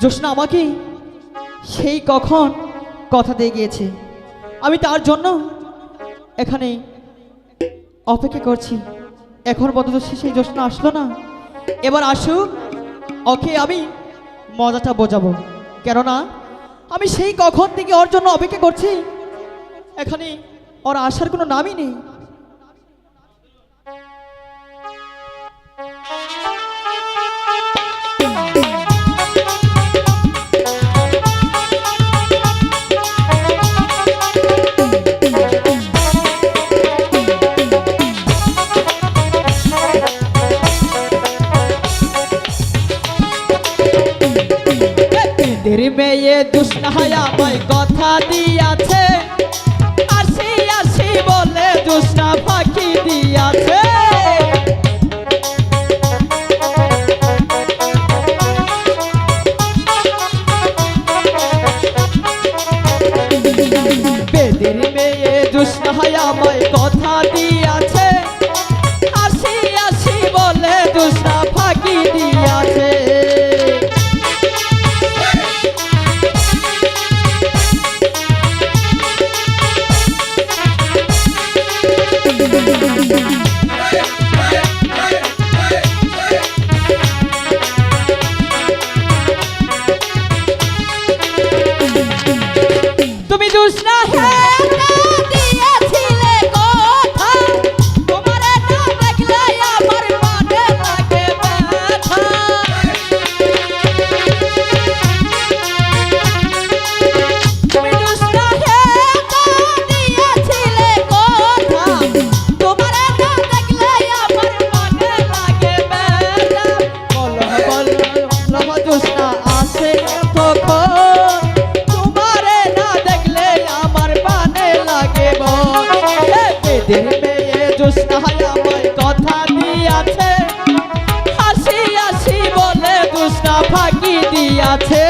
জোসনা আমাকে সেই কখন কথা দিয়ে গিয়েছে, আমি তার জন্য এখানে অপেক্ষা করছি। এখন পর্যন্ত সেই জোসনা আসলো না, এবার আসুক, ওকে আমি মজাটা বোঝাবো। কেননা আমি সেই কখন থেকে ওর জন্য অপেক্ষা করছি, এখানে ওর আসার কোনো নামই নেই। মেয়ে জোসনা আমায় কথা দিয়াছে, আসি আসি বলে জোসনা ফাঁকি দিয়াছে। বেদের মেয়ে জোসনা আমায় কথা দিয়াছে, আসি আসি বলে জোসনা ফাঁকি দিয়াছে। তুমি জোসনা দিয়েছিলে কথা, তোমার না দেখলে আমার মনে লাগে ব্যথা। তুমি জোসনা দিয়েছিলে কথা, তোমার না দেখলে আমার মনে লাগে ব্যথা। বলো বলো জোসনা আসে তখন, তোমারে না দেখলে আমার পানে লাগে বল। বেদের মেয়ে জোসনা আমায় কথা দিয়াছে, হাসি হাসি বলে জোসনা ফাঁকি দিয়াছে।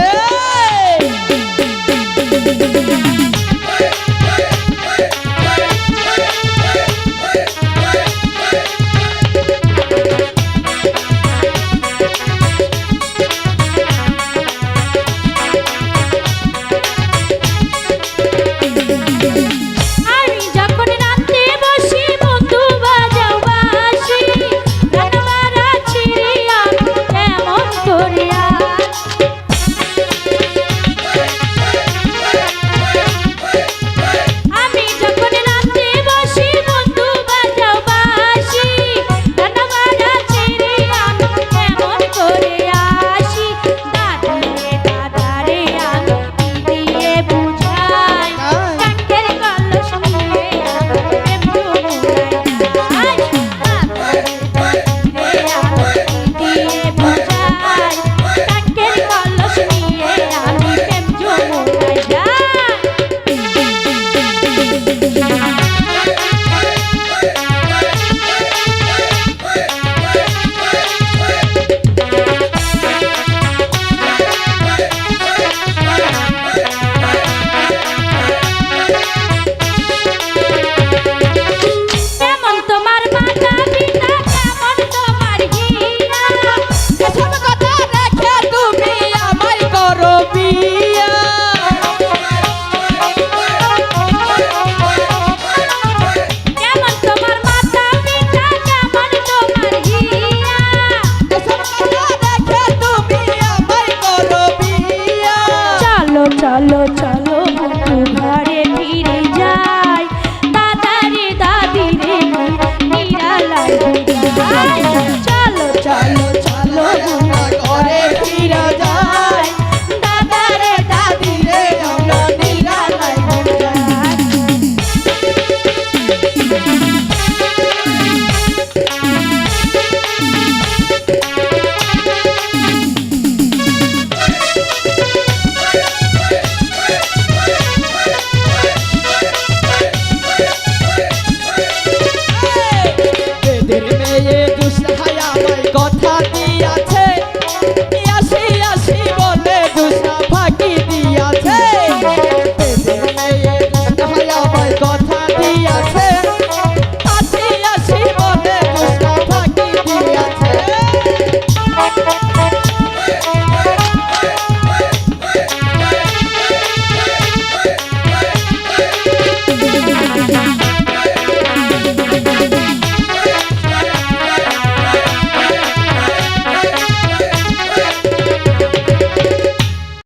চলো চলো বন্ধু ঘরে ফিরে যাই, দাদারে দাদি রে নিরালায় যাই। চলো চলো চলো বন্ধু ঘরে ফিরে যাই, দাদারে দাদি রে আমরা নিরালায় যাই।